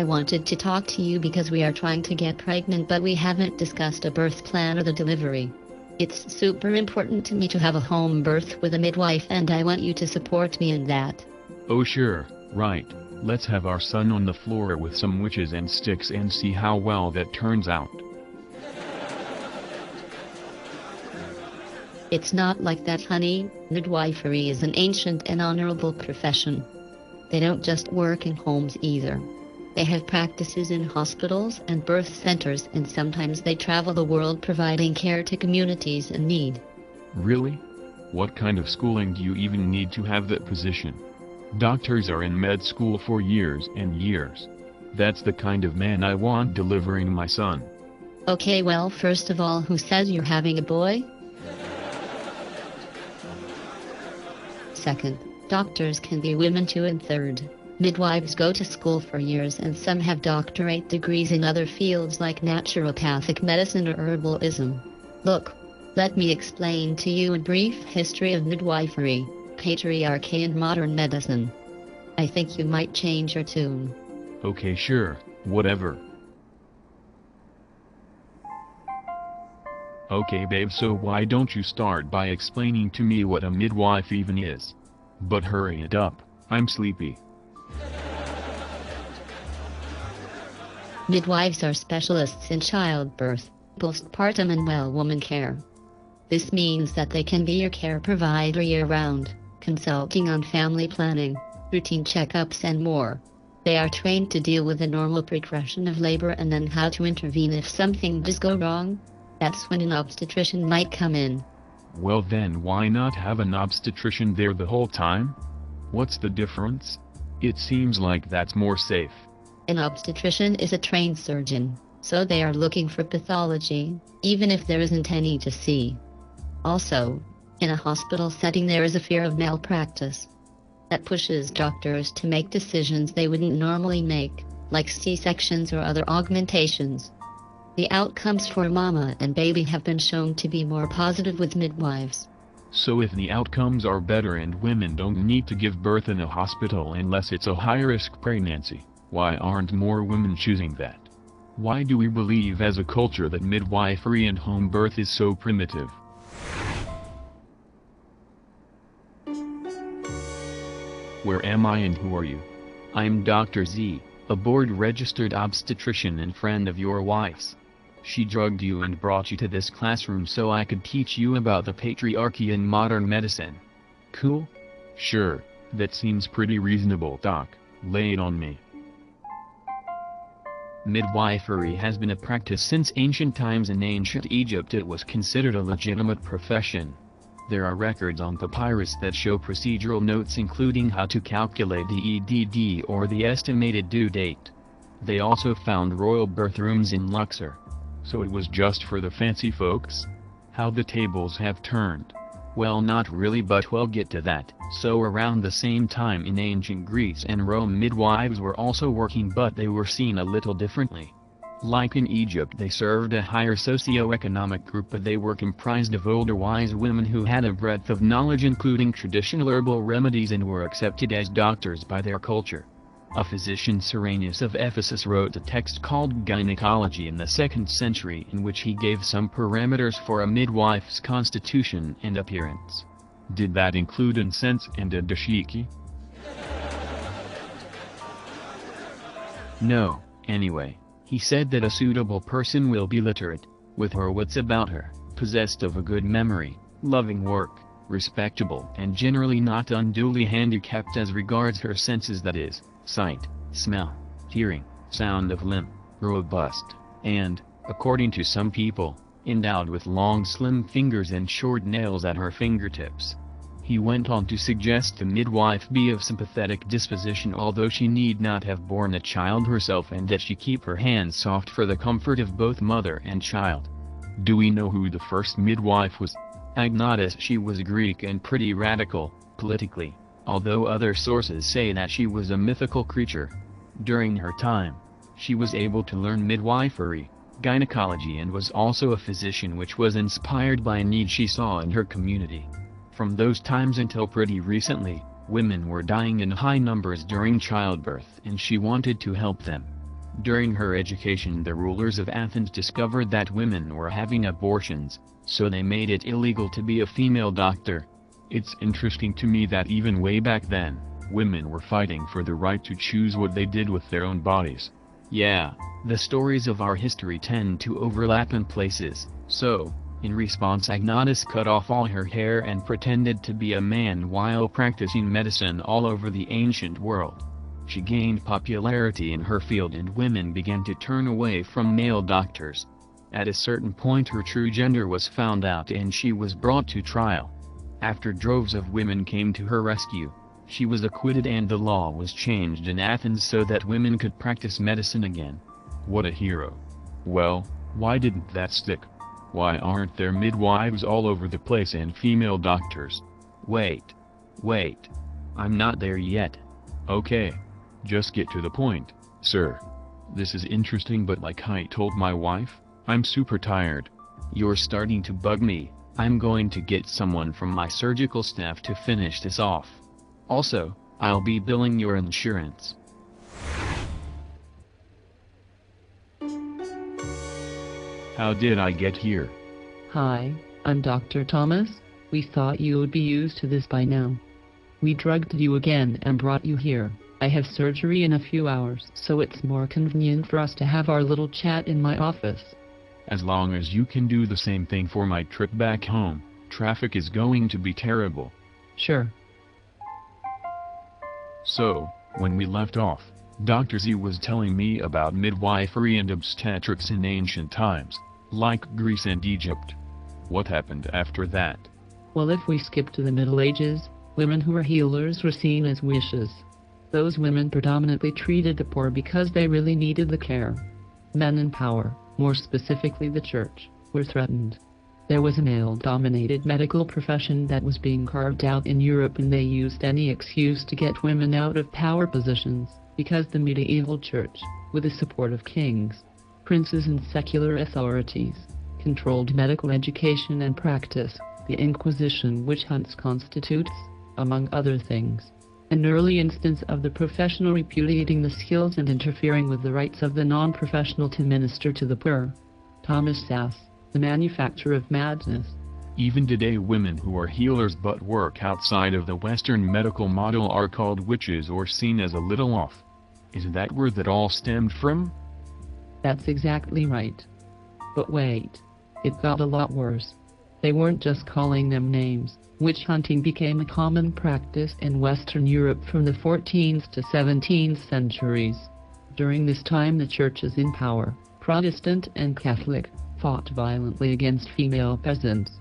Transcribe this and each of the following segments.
I wanted to talk to you because we are trying to get pregnant, but we haven't discussed a birth plan or the delivery. It's super important to me to have a home birth with a midwife, and I want you to support me in that. Oh sure, right. Let's have our son on the floor with some witches and sticks and see how well that turns out. It's not like that, honey. Midwifery is an ancient and honorable profession. They don't just work in homes either. They have practices in hospitals and birth centers, and sometimes they travel the world providing care to communities in need. Really? What kind of schooling do you even need to have that position? Doctors are in med school for years and years. That's the kind of man I want delivering my son. Okay, well, first of all, who says you're having a boy? Second, doctors can be women too, and third, midwives go to school for years, and some have doctorate degrees in other fields like naturopathic medicine or herbalism. Look, let me explain to you a brief history of midwifery, patriarchy, and modern medicine. I think you might change your tune. Okay, sure, whatever. Okay babe, so why don't you start by explaining to me what a midwife even is? But hurry it up, I'm sleepy. Midwives are specialists in childbirth, postpartum, and woman care. This means that they can be your care provider year-round, consulting on family planning, routine checkups, and more. They are trained to deal with the normal progression of labor and then how to intervene if something does go wrong. That's when an obstetrician might come in. Well then, why not have an obstetrician there the whole time? What's the difference? It seems like that's more safe. An obstetrician is a trained surgeon, so they are looking for pathology, even if there isn't any to see. Also, in a hospital setting there is a fear of malpractice. That pushes doctors to make decisions they wouldn't normally make, like C-sections or other augmentations. The outcomes for mama and baby have been shown to be more positive with midwives. So if the outcomes are better and women don't need to give birth in a hospital unless it's a high-risk pregnancy, why aren't more women choosing that? Why do we believe as a culture that midwifery and home birth is so primitive? Where am I and who are you? I'm Dr. Z, a board-registered obstetrician and friend of your wife's. She drugged you and brought you to this classroom so I could teach you about the patriarchy in modern medicine. Cool? Sure, that seems pretty reasonable, Doc. Lay it on me. Midwifery has been a practice since ancient times. In ancient Egypt it was considered a legitimate profession. There are records on papyrus that show procedural notes including how to calculate the EDD, or the estimated due date. They also found royal birth rooms in Luxor. So it was just for the fancy folks? How the tables have turned. Well, not really, but we'll get to that. So around the same time in ancient Greece and Rome, midwives were also working, but they were seen a little differently. Like in Egypt, they served a higher socio-economic group, but they were comprised of older wise women who had a breadth of knowledge including traditional herbal remedies and were accepted as doctors by their culture. A physician, Cyrenius of Ephesus, wrote a text called Gynecology in the 2nd century in which he gave some parameters for a midwife's constitution and appearance. Did that include incense and a dashiki? No, anyway. He said that a suitable person will be literate, with her wits about her, possessed of a good memory, loving work, respectable, and generally not unduly handicapped as regards her senses, that is, sight, smell, hearing, sound of limb, robust, and, according to some people, endowed with long slim fingers and short nails at her fingertips. He went on to suggest the midwife be of sympathetic disposition, although she need not have borne a child herself, and that she keep her hands soft for the comfort of both mother and child. Do we know who the first midwife was? Agnotis. She was Greek and pretty radical, politically, although other sources say that she was a mythical creature. During her time, she was able to learn midwifery, gynecology, and was also a physician, which was inspired by a need she saw in her community. From those times until pretty recently, women were dying in high numbers during childbirth, and she wanted to help them. During her education, the rulers of Athens discovered that women were having abortions, so they made it illegal to be a female doctor. It's interesting to me that even way back then, women were fighting for the right to choose what they did with their own bodies. Yeah, the stories of our history tend to overlap in places. So, in response, Agnotis cut off all her hair and pretended to be a man while practicing medicine all over the ancient world. She gained popularity in her field and women began to turn away from male doctors. At a certain point her true gender was found out and she was brought to trial. After droves of women came to her rescue, she was acquitted and the law was changed in Athens so that women could practice medicine again. What a hero. Well, why didn't that stick? Why aren't there midwives all over the place and female doctors? Wait. I'm not there yet. Okay. Just get to the point, sir. This is interesting, but like I told my wife, I'm super tired. You're starting to bug me. I'm going to get someone from my surgical staff to finish this off. Also, I'll be billing your insurance. How did I get here? Hi, I'm Dr. Thomas. We thought you would be used to this by now. We drugged you again and brought you here. I have surgery in a few hours, so it's more convenient for us to have our little chat in my office. As long as you can do the same thing for my trip back home, traffic is going to be terrible. Sure. So, when we left off, Dr. Z was telling me about midwifery and obstetrics in ancient times, like Greece and Egypt. What happened after that? Well, if we skip to the Middle Ages, women who were healers were seen as witches. Those women predominantly treated the poor because they really needed the care. Men in power, more specifically the church, were threatened. There was a male-dominated medical profession that was being carved out in Europe, and they used any excuse to get women out of power positions, because the medieval church, with the support of kings, princes and secular authorities, controlled medical education and practice. The Inquisition, witch hunts constitutes, among other things, an early instance of the professional repudiating the skills and interfering with the rights of the non-professional to minister to the poor. Thomas Sass, The Manufacture of Madness. Even today, women who are healers but work outside of the Western medical model are called witches or seen as a little off. Is that where that all stemmed from? That's exactly right. But wait. It got a lot worse. They weren't just calling them names. Witch hunting became a common practice in Western Europe from the 14th to 17th centuries. During this time, the churches in power, Protestant and Catholic, fought violently against female peasants.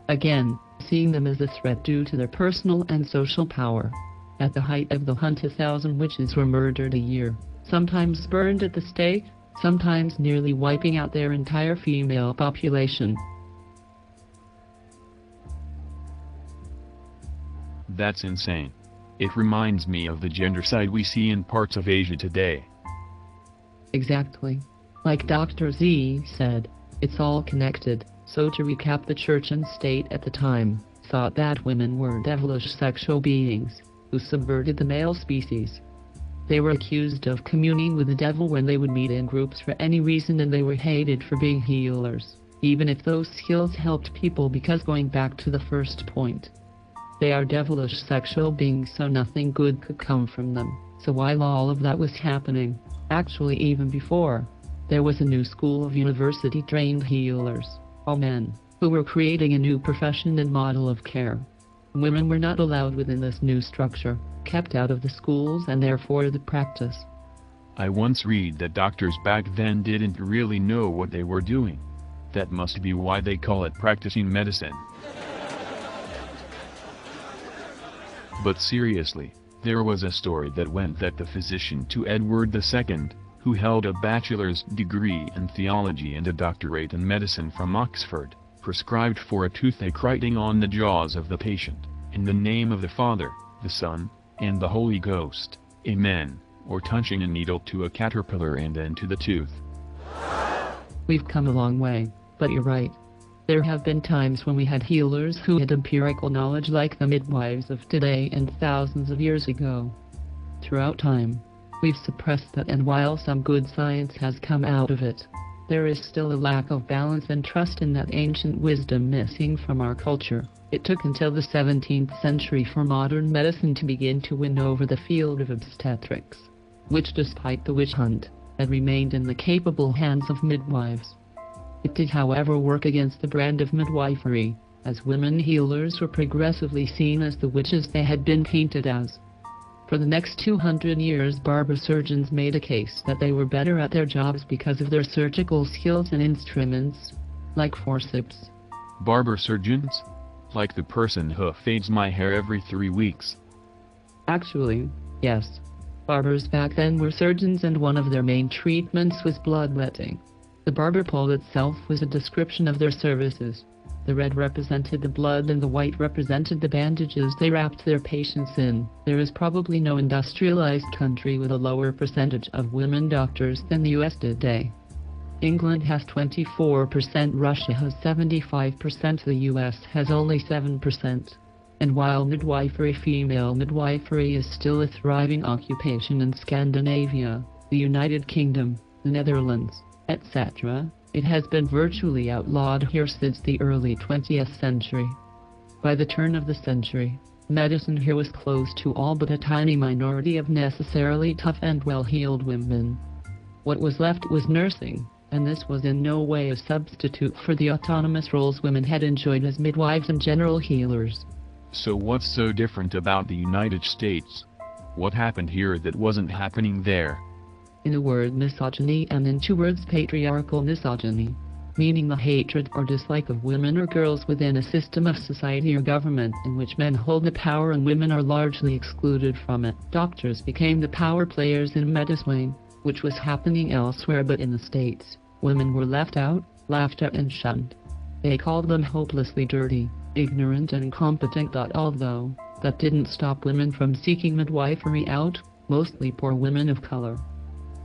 Again, seeing them as a threat due to their personal and social power. At the height of the hunt, 1,000 witches were murdered a year, sometimes burned at the stake, sometimes nearly wiping out their entire female population. That's insane. It reminds me of the gendercide we see in parts of Asia today. Exactly. Like Dr. Z said, it's all connected. So to recap, the church and state at the time thought that women were devilish sexual beings who subverted the male species. They were accused of communing with the devil when they would meet in groups for any reason, and they were hated for being healers, even if those skills helped people, because going back to the first point, they are devilish sexual beings, so nothing good could come from them. So while all of that was happening, actually even before, there was a new school of university-trained healers, all men, who were creating a new profession and model of care. Women were not allowed within this new structure, kept out of the schools and therefore the practice. I once read that doctors back then didn't really know what they were doing. That must be why they call it practicing medicine. But seriously, there was a story that went that the physician to Edward II, who held a bachelor's degree in theology and a doctorate in medicine from Oxford, prescribed for a toothache writing on the jaws of the patient, "In the name of the Father, the Son, and the Holy Ghost, Amen," or touching a needle to a caterpillar and then to the tooth. We've come a long way, but you're right. There have been times when we had healers who had empirical knowledge, like the midwives of today and thousands of years ago. Throughout time, We've suppressed that, and while some good science has come out of it, there is still a lack of balance and trust in that ancient wisdom missing from our culture. It took until the 17th century for modern medicine to begin to win over the field of obstetrics, which, despite the witch hunt, had remained in the capable hands of midwives. It did, however, work against the brand of midwifery, as women healers were progressively seen as the witches they had been painted as. For the next 200 years, barber surgeons made a case that they were better at their jobs because of their surgical skills and instruments, like forceps. Barber surgeons? Like the person who fades my hair every 3 weeks. Actually, yes. Barbers back then were surgeons, and one of their main treatments was bloodletting. The barber pole itself was a description of their services. The red represented the blood and the white represented the bandages they wrapped their patients in. There is probably no industrialized country with a lower percentage of women doctors than the US today. England has 24%, Russia has 75%, the US has only 7%. And while female midwifery is still a thriving occupation in Scandinavia, the United Kingdom, the Netherlands, etc., it has been virtually outlawed here since the early 20th century. By the turn of the century, medicine here was closed to all but a tiny minority of necessarily tough and well-heeled women. What was left was nursing, and this was in no way a substitute for the autonomous roles women had enjoyed as midwives and general healers. So what's so different about the United States? What happened here that wasn't happening there? In a word, misogyny, and in 2 words, patriarchal misogyny, meaning the hatred or dislike of women or girls within a system of society or government in which men hold the power and women are largely excluded from it. Doctors became the power players in medicine, which was happening elsewhere, but in the States, women were left out, laughed at, and shunned. They called them hopelessly dirty, ignorant, and incompetent. Although that didn't stop women from seeking midwifery out, mostly poor women of color.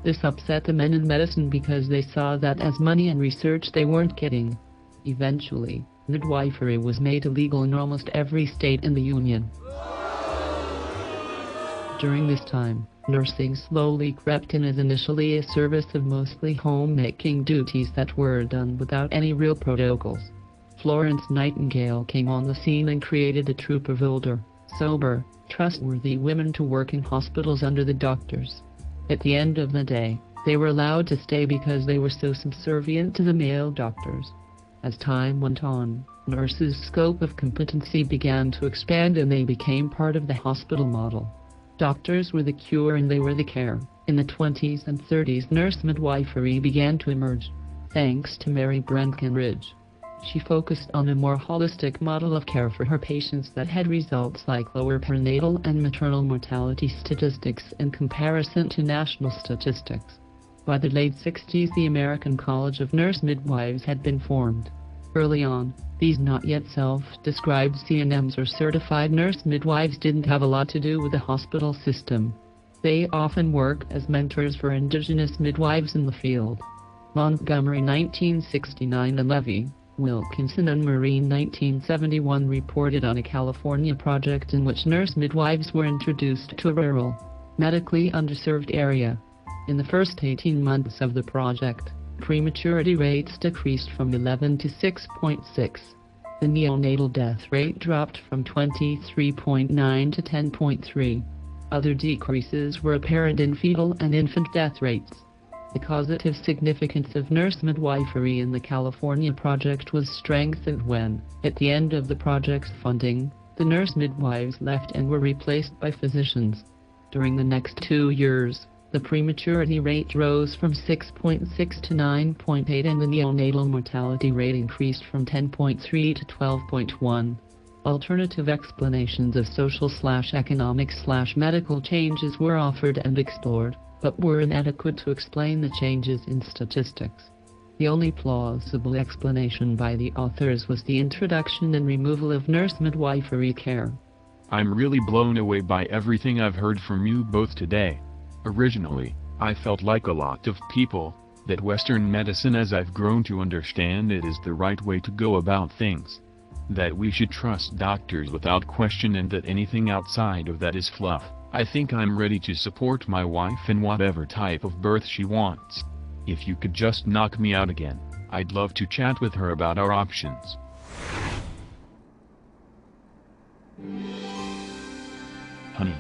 This upset the men in medicine because they saw that as money and research they weren't getting. Eventually, midwifery was made illegal in almost every state in the Union. During this time, nursing slowly crept in as initially a service of mostly homemaking duties that were done without any real protocols. Florence Nightingale came on the scene and created a troupe of older, sober, trustworthy women to work in hospitals under the doctors. At the end of the day, they were allowed to stay because they were so subservient to the male doctors. As time went on, nurses' scope of competency began to expand and they became part of the hospital model. Doctors were the cure and they were the care. In the 20s and 30s, nurse midwifery began to emerge, thanks to Mary Breckinridge. She focused on a more holistic model of care for her patients that had results like lower perinatal and maternal mortality statistics in comparison to national statistics. By the late 60s, the American College of Nurse Midwives had been formed. Early on, these not yet self-described CNMs or certified nurse midwives didn't have a lot to do with the hospital system. They often work as mentors for indigenous midwives in the field. Montgomery 1969 and Levy, Wilkinson and Marine 1971 reported on a California project in which nurse midwives were introduced to a rural, medically underserved area. In the first 18 months of the project, prematurity rates decreased from 11 to 6.6. The neonatal death rate dropped from 23.9 to 10.3. Other decreases were apparent in fetal and infant death rates. The causative significance of nurse midwifery in the California project was strengthened when, at the end of the project's funding, the nurse midwives left and were replaced by physicians. During the next 2 years, the prematurity rate rose from 6.6 to 9.8 and the neonatal mortality rate increased from 10.3 to 12.1. Alternative explanations of social/economic/medical changes were offered and explored, but were inadequate to explain the changes in statistics. The only plausible explanation by the authors was the introduction and removal of nurse midwifery care. I'm really blown away by everything I've heard from you both today. Originally, I felt like a lot of people, that Western medicine, as I've grown to understand it, is the right way to go about things. That we should trust doctors without question and that anything outside of that is fluff. I think I'm ready to support my wife in whatever type of birth she wants. If you could just knock me out again, I'd love to chat with her about our options. Honey,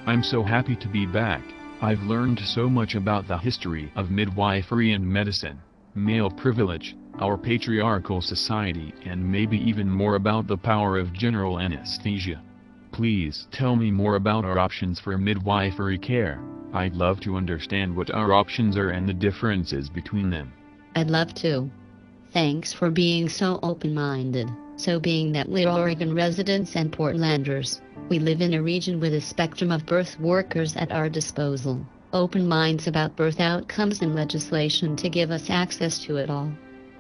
I'm so happy to be back. I've learned so much about the history of midwifery and medicine, male privilege, our patriarchal society, and maybe even more about the power of general anesthesia. Please tell me more about our options for midwifery care. I'd love to understand what our options are and the differences between them. I'd love to. Thanks for being so open-minded. So being that we're Oregon residents and Portlanders, we live in a region with a spectrum of birth workers at our disposal, open minds about birth outcomes and legislation to give us access to it all.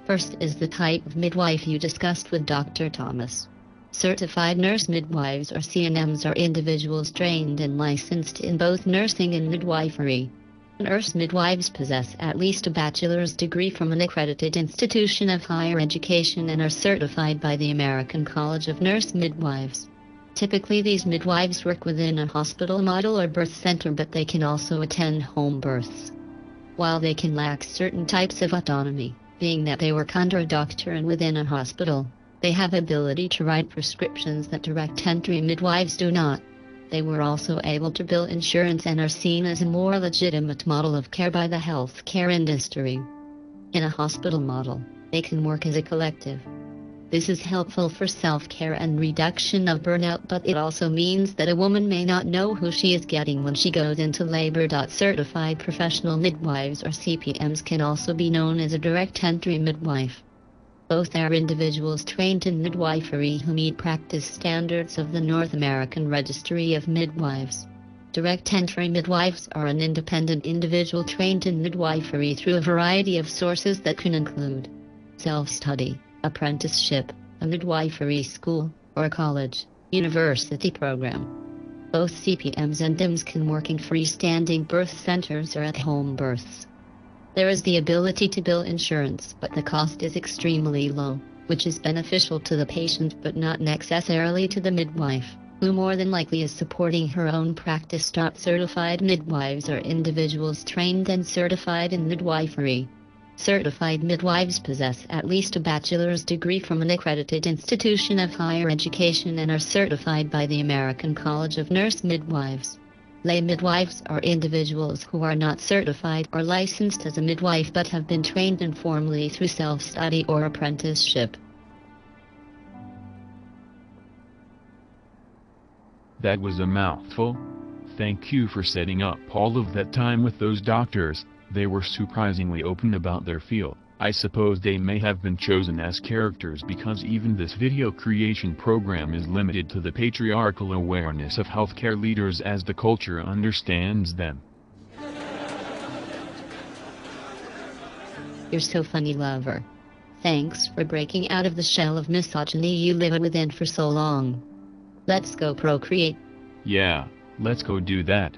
First is the type of midwife you discussed with Dr. Thomas. Certified nurse midwives or CNMs are individuals trained and licensed in both nursing and midwifery. Nurse midwives possess at least a bachelor's degree from an accredited institution of higher education and are certified by the American College of Nurse Midwives. Typically these midwives work within a hospital model or birth center, but they can also attend home births. While they can lack certain types of autonomy, being that they work under a doctor and within a hospital, they have ability to write prescriptions that direct entry midwives do not. They were also able to bill insurance and are seen as a more legitimate model of care by the healthcare industry. In a hospital model, they can work as a collective. This is helpful for self-care and reduction of burnout, but it also means that a woman may not know who she is getting when she goes into labor. Certified professional midwives or CPMs can also be known as a direct entry midwife. Both are individuals trained in midwifery who meet practice standards of the North American Registry of Midwives. Direct entry midwives are an independent individual trained in midwifery through a variety of sources that can include self-study, apprenticeship, a midwifery school, or a college, university program. Both CPMs and DIMs can work in freestanding birth centers or at home births. There is the ability to bill insurance, but the cost is extremely low, which is beneficial to the patient but not necessarily to the midwife, who more than likely is supporting her own practice. Certified midwives are individuals trained and certified in midwifery. Certified midwives possess at least a bachelor's degree from an accredited institution of higher education and are certified by the American College of Nurse Midwives. Lay midwives are individuals who are not certified or licensed as a midwife but have been trained informally through self-study or apprenticeship. That was a mouthful. Thank you for setting up all of that time with those doctors. They were surprisingly open about their field. I suppose they may have been chosen as characters because even this video creation program is limited to the patriarchal awareness of healthcare leaders as the culture understands them. You're so funny, lover. Thanks for breaking out of the shell of misogyny you lived within for so long. Let's go procreate. Yeah, let's go do that.